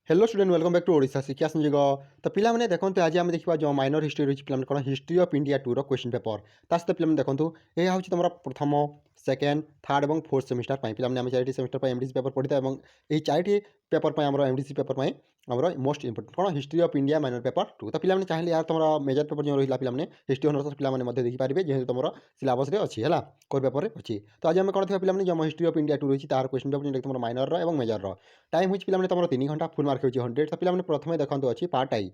Hello student welcome back to Odisha Shiksha Sanjog. तो पिलाने देखते आज आम देखा जो माइनर हिस्ट्री रही है कौन history of India 2 question paper ता सहित पे देखो यह हूँ तुम प्रथम सेकेंड थर्ड और फोर्थ सेमिस्टर पे चार सेमिस्टर पर एमडीसी पेपर पढ़ी था यही चार पेपर पर आम एमडीसी पेपर पर आमर मोस्ट इंपोर्टेंट कौन history of India minor paper 2 तो पिलाने चाहिए यार तुम मेजर पेपर जो रहा पे हिस्ट्री ऑनर्स पे देखिपारे जेहतु तुम सिलेबस अच्छी है कोर पेपर में अच्छी। तो आज आम कौन थी पे जो हिस्ट्री ऑफ इंडिया 2 रही तार क्वेश्चन पेपर तुम माइनर और मेजर टाइम हो पे तुम 3 घंटा फुल मार्क हो 100। तो पे प्रथम देखते अच्छी पार्ट आई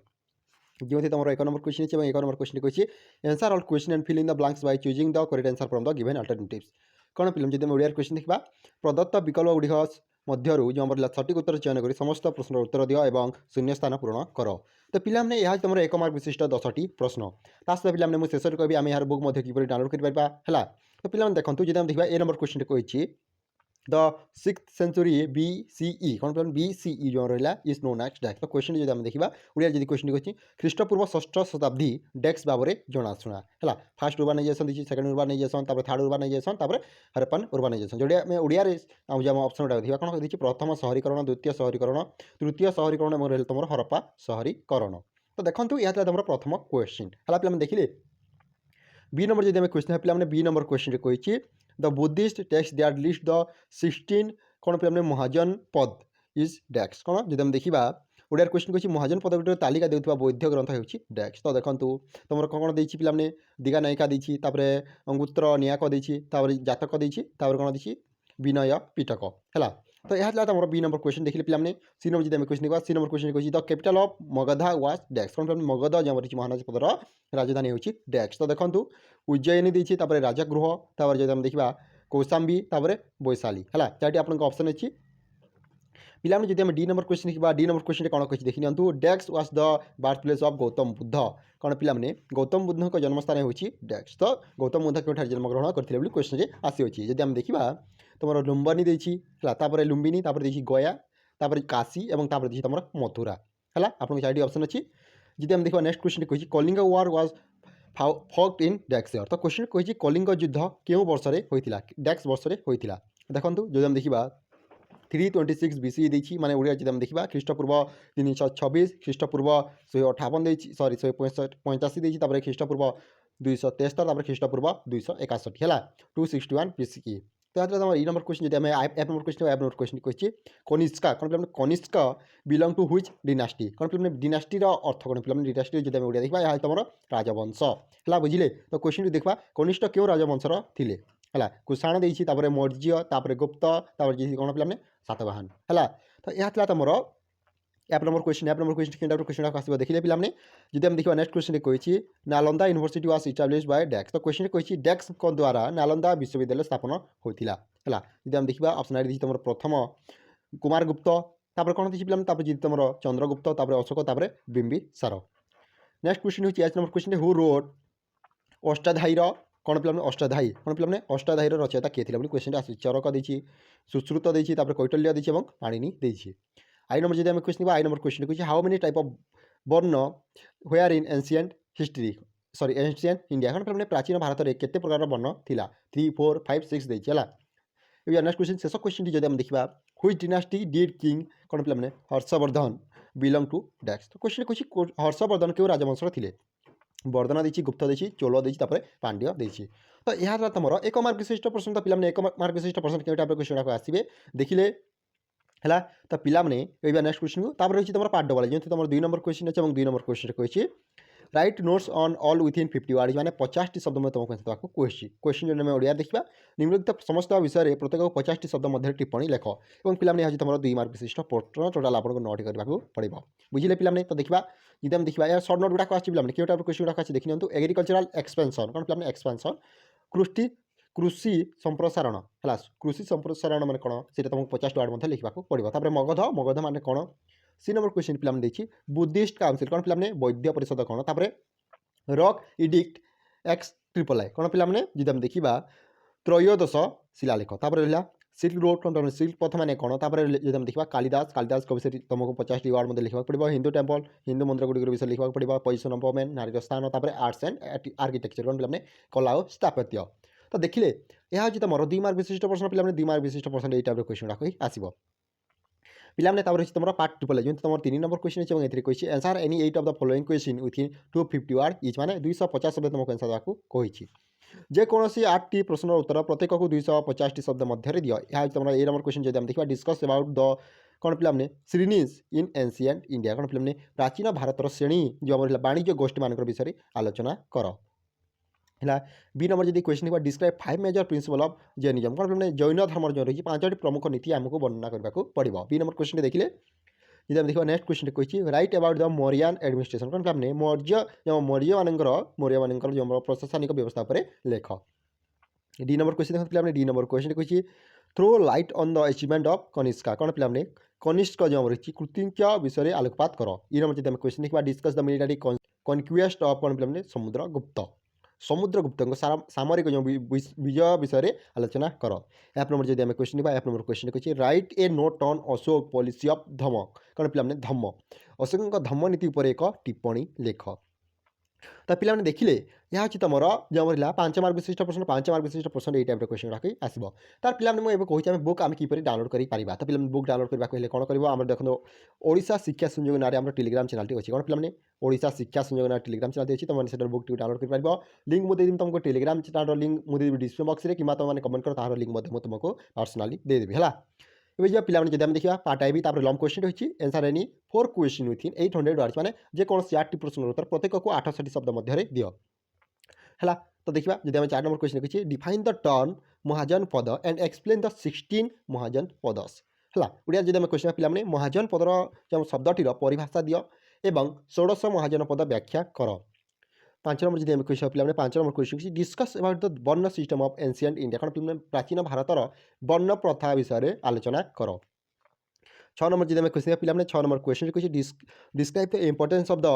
जो तुम 1 नंबर क्वेश्चन अच्छे 1 नंबर क्वेश्चन अच्छी answer all question and fill in the blanks by choosing the correct answer from the given alternatives. कौन फिल्म जब ओडिया क्वेश्चन देखा प्रदत्त विकल्प गुड़िक मध्य जो आम सठिक उत्तर चयन कर समस्त प्रश्न उत्तर दियो एवं शून्य स्थान पूरण कर। तो पिलाने यह तुम 1 मार्क विशिष्ट 10टी प्रश्न ता सहित पे मुझे शेष कह आम यार बुक किपर डाउनलोड कर। तो पे देखो जब हम देखा ए नंबर क्वेश्चन कही द 6th सेंचुरी BCE कौन पे BCE जो रहा इज नोन एज डेक्स। तो क्वेश्चन जो देखा ओडिया जी क्वेश्चन कही ख्रीष्टपूर्व 6ष्ठ शताब्दी डेक्स भाव में जनाशुना है first urbanisation the second urbanisation third urbanisation Harappan urbanisation जोड़िया ओडिया जो ऑप्शन गुड़ा देखा कौन कही प्रथम शहरीकरण द्वितीय शहरीकरण तृतीय शहरीकरण और तुम हरप्पा शहरीकरण। तो देखो यह तुम प्रथम क्वेश्चन है पे देखिले बी नंबर जब क्वेश्चन है पे बी नंबर क्वेश्चन कही the Buddhist text that list the 16 कौन पे महाजन पद इज डेक्स कौन जब देखा ओडिया क्वेश्चन कही महाजन पद गुटर तालिका देउथबा बौद्ध ग्रंथ होची डेक्स। तो देखो तुम कौन देछि पे दिगा नायिका देछि अंगुत्र नियाक देछि जातक देछि कौन देछि विनय पिटक है। तो यह तुम बी नंबर क्वेश्चन देखिए पे सी नंबर जब क्वेश्चन देखा सी नंबर क्वेश्चन कही the capital of Magadha was डेक्स कौन पे मगध जो रही महाराज पदर राजधानी होची डेक्स। तो देखो उज्जयिनी देछि राजगृह जब देखा कौशाम्बी वैशाली है चार आपको ऑप्शन अच्छी पिलाने जब डी नंबर क्वेश्चन देखा डी नंबर क्वेश्चन कौन कही देखी नियंतु डेक्स was the birth place of Gautam Buddha कौन पे गौतम बुद्ध का जन्मस्थान होची डेक्स। तो गौतम बुद्ध क्यों जन्मग्रहण करते क्वेश्चन आसी जब आम देखा तुम लुम्बनी है लुम्बिनी गया काशी और तुम मथुरा है आपको चार ऑप्शन अच्छी। जब आम देखा नेक्स्ट क्वेश्चन कही Kalinga war was fought in डेक्स ईयर। तो क्वेश्चन कही कलिंग युद्ध क्यों वर्ष में होता डेक्स वर्ष में होता देखो जो आम देखा 326 BCE देखी माने ओडिया जब देखा ख्रीष्टपूर्व 326 ख्रीष्टपूर्व 158 सॉरी 185 ख्रीष्टपूर्व 273 ख्रीष्टपूर्व 261 है 261 BCE। तो तुम ई नंबर क्वेश्चन जब F number question F number question कही कनिष्का कौन पे Kanishka belong to which dynasty कौन पे डिनास्टीर अर्थ कौन पे डिनास्टी जब ओडिया देखा यह तुम राजवंश है बुझे। तो क्वेश्चन देखा कनिष्ठ क्यों राजवंशर थिले है कुषाण देती मौर्य गुप्त कौन पे सातवाहन है। तो यह तुम एप नंबर क्वेश्चन केनटा क्वेश्चन आसो देखिए पे जब हम देखा नेक्स्ट क्वेश्चन कही Nalanda university was established by डेक्स। तो क्वेश्चन कही डेक्स द्वारा नालंदा विश्वविद्यालय स्थापन होता है जब हम देखा ऑप्शन आई तुम प्रथम कुमार गुप्त कौन देखिए पे तुम चंद्रगुप्त अशोक बिंबिसार। नेक्स्ट क्वेश्चन होची H number question who wrote Ashtadhyayi कौन पे अष्टाध्यायी कौन पे अष्टाध्यायी रचयिता किए थे क्वेश्चन आस चरक देती सुश्रुत देती कैटल्य देती पाणिनि देती। आई नंबर जब क्वेश्चन आई नंबर क्वेश्चन कही हाउ मेनी टाइप ऑफ वर्ण where in ancient history sorry ancient India कौन पे प्राचीन भारत में केते प्रकार वर्ण थिला 3 4 5 6 देती है। नेक्स्ट क्वेश्चन शेष क्वेश्चन जब हम देखा हुईच डिनास्टी डिड किंग कौन पे हर्षवर्धन बिलंग टू डेक्स। तो क्वेश्चन कही हर्षवर्धन क्यों राजवंश थे वर्धना देती गुप्त देती चोल देती पांड्य देती। तो यह तुम 1 मार्क विशिष्ट प्रश्न। तो पे 1 मार्क विशिष्ट प्रश्न क्यों क्वेश्चन आसवे देखिले है। तो पिलाने नेक्स्ट क्वेश्चन को रही तुम पार्ट डबल जमी तुम 2 नंबर क्वेश्चन अच्छे 2 नंबर क्वेश्चन कही right notes on all within 50 word मैंने 50 शब्द में तुमको कही क्वेश्चन जो ओडिया देखा निम्नलिखित समस्त विषय में प्रत्येक 50 शब्द मध्य टिप्पणी लेख और पिलाने आज तुम 2 मार्क विशिष्ट प्रश्न टोटाल आपको नोट करने पड़ो बुझे पिलाने। तो देखा जब हम देखा यार सर्ट नोट गुड़ा आसने क्यों क्वेश्चन गुड़ा देखी नियंतु एग्रीकल्चरल एक्सपेंशन कौन पे एक्सपेंशन कृषि कृषि संप्रसारण है कृषि संप्रसारण मान कौन से तुमको 50 वर्ड लिखा पड़ो मगध मगध मान कौन सी नंबर क्वेश्चन पे देखी बुद्धिस्ट काउंसिल कौन पे वैद्य परिषद कौन rock edict x triple I कौन पे जब हम देखा त्रयोदश शिलालेख रहा सिल्क रोड कौन सिल्क पथ मैंने कौन जब हम देखा कालिदास कालिदास को विषय तुमको 50 वर्ड मध्य लिखा पड़ो हिंदू टेम्पल हिंदू मंदिर गुड़िक विषय लिखा पड़ो पोजिशन ऑफ वुमेन नारी स्थान आर्ट्स एंड आर्किटेक्चर कौन पे कला और स्थापत्य। तो देखिले यह हूँ तुम 2 मार्क विशिष्ट प्रश्न पे 2 मार्क विशिष्ट प्रश्न यही टाइप क्वेश्चन गुड़ा आसो। ପିଲାମାନେ ତାପରେ ଅଛି ତୁମର ପାର୍ଟ ଟ୍ରିପଲ୍ ଯେମିତି ତୁମର 3 ନମ୍ବର କ୍ୱେଶ୍ଚିନ୍ ଅଛି ଏବଂ ଏଥିରେ କହିଛି answer any 8 of the following question within 250 word each ମାନେ 250 ଶବ୍ଦ ତୁମକୁ ଆନ୍ସର୍ ଦେବାକୁ କହିଛି। ଯେକୌଣସି 8ଟି ପ୍ରଶ୍ନର ଉତ୍ତର ପ୍ରତ୍ୟେକକୁ 250ଟି ଶବ୍ଦ ମଧ୍ୟରେ ଦିଅ। ଏହା ହେଉଛି ତୁମର ଏ ନମ୍ବର କ୍ୱେଶ୍ଚିନ୍। ଯଦି ଆମେ ଦେଖିବା ଡିସ୍କସ୍ ଆବାଉଟ୍ ଦ କ'ଣ ପିଲାମାନେ ଶ୍ରେଣୀଜ୍ ଇନ୍ ଏନ୍ସିଏଣ୍ଟ ଇଣ୍ଡିଆ, କ'ଣ ପିଲାମାନେ ପ୍ରାଚୀନ ଭାରତର ଶ୍ରେଣୀ ଯେଉଁ ଆମର ବାଣିଜ୍ୟ ଗୋଷ୍ଠୀମାନଙ୍କର ବିଷୟରେ ଆଲୋଚନା କର। ହେଲା ବি ନମ୍ବର ଯଦି କ୍ୱେଶ୍ଚିନ୍ ଥିବା describe 5 major principle of Jainism, କ'ଣ ପିଲାମାନେ ଜୈନ ଧର୍ମର ଯେଉଁ ରହିଛି 5ଟି ପ୍ରମୁଖ ନୀତି ଆମକୁ ବର୍ଣ୍ଣନା କରିବାକୁ ପଡ଼ିବ। ବି ନମ୍ବର କ୍ୱେଶ୍ଚିନ୍ ଦେଖିଲେ ଯଦି ଆମେ ଦେଖିବା ନେକ୍ସଟ କ୍ୱେଶ୍ଚିନ୍ କହିଛି ରାଇଟ୍ ଆବାଉଟ୍ ଦ ମୋରିଆନ୍ ଆଡମିନିଷ୍ଟ୍ରେସନ୍, କ'ଣ ପିଲାମାନେ ମୌର୍ଯ୍ୟମାନଙ୍କର ଯେଉଁ ପ୍ରଶାସନିକ ବ୍ୟବସ୍ଥା ଉପରେ ଲେଖ। ଡି ନମ୍ବର କ୍ୱେଶ୍ଚିନ୍ ଦେଖନ୍ତୁ ପିଲାମାନେ ଡି ନମ୍ବର କ୍ୱେଶ୍ଚିନ୍ କହିଛି throw light on the achievement of Kanishka, କ'ଣ ପିଲାମାନେ କନିଷ୍କ ଯେଉଁ ରହିଛି କୃତିତ୍ୱ ବିଷୟରେ ଆଲୋକପାତ କର। ଇ ନମ୍ବର ଯଦି ଆମେ କ୍ୱେଶ୍ଚିନ୍ ଦେଖିବା discus the military conquest of, କ'ଣ ପିଲାମାନେ ସମୁଦ୍ରଗୁପ୍ତଙ୍କ ସାମରିକ ଯେଉଁ ବିଜୟ ବିଷୟରେ ଆଲୋଚନା କର। ଏଫ୍ ନମ୍ବର ଯଦି ଆମେ କ୍ୱେଶ୍ଚିନ୍ ନେବା ଏଫ୍ ନମ୍ବର କ୍ୱେଶ୍ଚିନ୍ କହିଛି write a note on Ashoka policy of Dhamma, କ'ଣ ପିଲାମାନେ ଧମ୍ମ ଅଶୋକଙ୍କ ଧମ୍ମ ନୀତି ଉପରେ ଏକ ଟିପ୍ପଣୀ ଲେଖ। ତ ପିଲାମାନେ ଦେଖିଲେ ଏହା ହେଉଛି ତୁମର ଯେଉଁ ରହିଲା 5 ମାର୍କ ବିଶିଷ୍ଟ ପ୍ରଶ୍ନ 5 ମାର୍କ ବିଶିଷ୍ଟ ପ୍ରଶ୍ନ ଏଇ ଟାଇପ୍ର କ୍ୱେଶ୍ଚିନ୍ ଗୁଡ଼ାକ ଆସିବ। ତାର ପିଲାମାନେ ମୁଁ ଏବେ କହୁଛି ଆମେ ବୁକ୍ ଆମେ କିପରି ଡାଉନଲୋଡ଼ କରିପାରିବା। ତ ପିଲାମାନେ ବୁକ୍ ଡାଉନଲୋଡ଼ କରିବାକୁ ହେଲେ କ'ଣ କରିବ, ଆମର ଦେଖନ୍ତୁ ଓଡ଼ିଶା ଶିକ୍ଷା ସଂଯୋଗ ନାଁରେ ଆମର ଟେଲିଗ୍ରାମ ଚ୍ୟାନେଲଟି ଅଛି। କ'ଣ ପିଲାମାନେ ଓଡ଼ିଶା ଶିକ୍ଷା ସଂଯୋଗ ନାଁରେ ଟେଲିଗ୍ରାମ ଚ୍ୟାନେଲଟି ଅଛି, ତୁମମାନେ ସେଠାରୁ ବୁକ୍ଟିକୁ ଡାଉନଲୋଡ଼ କରିପାରିବ। ଲିଙ୍କ୍ ମୁଁ ଦେଇଦେବି ତୁମକୁ ଟେଲିଗ୍ରାମ ଚ୍ୟାନେଲର ଲିଙ୍କ୍ ମୁଁ ଦେଇଦେବି ଡିସ୍କ୍ରିପସନ୍ ବକ୍ସରେ, କିମ୍ବା ତୁମମାନେ କମେଣ୍ଟ କର ତାହାର ଲିଙ୍କ୍ ମଧ୍ୟ ମୁଁ ତୁମକୁ ପର୍ସନାଲି ଦେଇଦେବି ହେଲା। ଏବେ ଯିବା ପିଲାମାନେ ଯଦି ଆମେ ଦେଖିବା ପାର୍ଟ ଆଇ ବି ତାପରେ ଲଙ୍ଗ କ୍ୱେଶ୍ଚିନ୍ ରହିଛି answer any 4 question within 800 words, ମାନେ ଯେକୌଣସି 8ଟି ପ୍ରଶ୍ନର ଉତ୍ତର ପ୍ରତ୍ୟେକକୁ 68 ଶବ୍ଦ ମଧ୍ୟରେ ଦିଅ ହେଲା। ତ ଦେଖିବା ଯଦି ଆମେ 4 ନମ୍ବର କ୍ୱେଶ୍ଚିନ୍ କହିଛି ଡିଫାଇନ୍ ଦ ଟର୍ମ ମହାଜନ ପଦ ଆଣ୍ଡ ଏକ୍ସପ୍ଲେନ୍ ଦ 16 ମହାଜନ ପଦସ୍ ହେଲା। ଓଡ଼ିଆ ଯଦି ଆମେ କ୍ୱେଶ୍ଚିନ୍ ପିଲାମାନେ ମହାଜନ ପଦର ଯେଉଁ ଶବ୍ଦଟିର ପରିଭାଷା ଦିଅ ଏବଂ 16 ମହାଜନ ପଦ ବ୍ୟାଖ୍ୟା କର। 5 ନମ୍ବର ଯଦି ଆମେ କ୍ୱେଶ୍ଚିନ୍ ପିଲାମାନେ 5 ନମ୍ବର କ୍ୱେଶ୍ଚିନ୍ କିଛି ଡିସ୍କସ୍ ଆବାଉଟ୍ ଦ ବର୍ଣ୍ଣ ସିଷ୍ଟମ୍ ଅଫ୍ ଏନ୍ସିଏଣ୍ଟ ଇଣ୍ଡିଆ, କ'ଣ ପିଲାମାନେ ପ୍ରାଚୀନ ଭାରତର ବର୍ଣ୍ଣ ପ୍ରଥା ବିଷୟରେ ଆଲୋଚନା କର। 6 ନମ୍ବର ଯଦି ଆମେ କ୍ୱେଶ୍ଚିନ୍ ପିଲାମାନେ 6 ନମ୍ବର କ୍ୱେଶ୍ଚିନ୍ କହିଛି describe the importance of the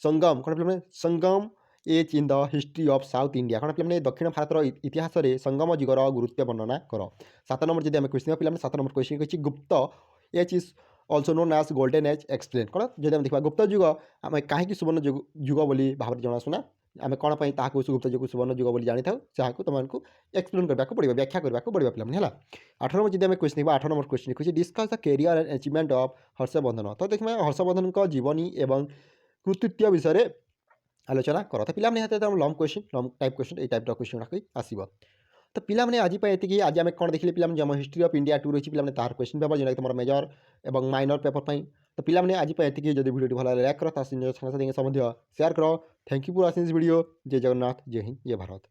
Sangam, କ'ଣ ପିଲାମାନେ Sangam age in the history of South India, କ'ଣ ପିଲାମାନେ ଦକ୍ଷିଣ ଭାରତର ଇତିହାସରେ ସଙ୍ଗମ ଯୁଗର ଗୁରୁତ୍ୱ ବର୍ଣ୍ଣନା କର। 7 ନମ୍ବର ଯଦି ଆମେ କ୍ୱେଶ୍ଚିନ୍ ପିଲାମାନେ 7 ନମ୍ବର କ୍ୱେଶ୍ଚିନ୍ କହିଛି Gupta age is also known as golden age explain, କ'ଣ ଯଦି ଆମେ ଦେଖିବା ଗୁପ୍ତ ଯୁଗ ଆମେ କାହିଁକି ସୁବର୍ଣ୍ଣ ଯୁଗ ବୋଲି ଭାବରେ ଜଣାଶୁଣା, ଆମେ କ'ଣ ପାଇଁ ତାହାକୁ ଗୁପ୍ତ ଯୁଗ ସୁବର୍ଣ୍ଣ ଯୁଗ ବୋଲି ଜାଣିଥାଉ, ଯାହାକୁ ତୁମମାନଙ୍କୁ ଏକ୍ସପ୍ଲେନ୍ କରିବାକୁ ପଡ଼ିବ, ବ୍ୟାଖ୍ୟା କରିବାକୁ ପଡ଼ିବ ପିଲାମାନେ ହେଲା। 8 ନମ୍ବର ଯଦି ଆମେ କ୍ୱେଶ୍ଚିନ୍ ଦେଖିବା 8 ନମ୍ବର କ୍ୱେଶ୍ଚିନ୍ କହିଛି discuss the career and achievement of Harshavardhana, ତ ଦେଖିବା ହର୍ଷବର୍ଦ୍ଧନଙ୍କ ଜୀବନୀ ଏବଂ କୃତିତ୍ୱ ବିଷୟରେ ଆଲୋଚନା କର। ତ ପିଲାମାନେ ହାତରେ long question long type question ଏଇ ଟାଇପ୍ର କ୍ୱେଶ୍ଚିନ୍ ଗୁଡ଼ାକ ଆସିବ। ତ ପିଲାମାନେ ଆଜି ପାଇଁ ଏତିକି। ଆଜି ଆମେ କ'ଣ ଦେଖିଲେ ପିଲାମାନେ ଆମ ହିଷ୍ଟ୍ରି ଅଫ୍ ଇଣ୍ଡିଆ 2 ରହିଛି ପିଲାମାନେ ତାହାର କ୍ୱେଶ୍ଚିନ୍ ପେପର୍ ଯେଉଁଟାକି ତୁମର ମେଜର ଏବଂ ମାଇନର ପେପର୍ ପାଇଁ। ତ ପିଲାମାନେ ଆଜି ପାଇଁ ଏତିକି। ଯଦି ଭିଡ଼ିଓଟି ଭଲ ଲାଗେ ଲାଇକ୍ କର, ତା ନିଜ ସାଙ୍ଗସାଥୀଙ୍କ ସହ ମଧ୍ୟ ସେୟାର କର। Thank you for watching this video. ଜୟ ଜଗନ୍ନାଥ, ଜୟ ହିନ୍ଦ, ଜୟ ଭାରତ।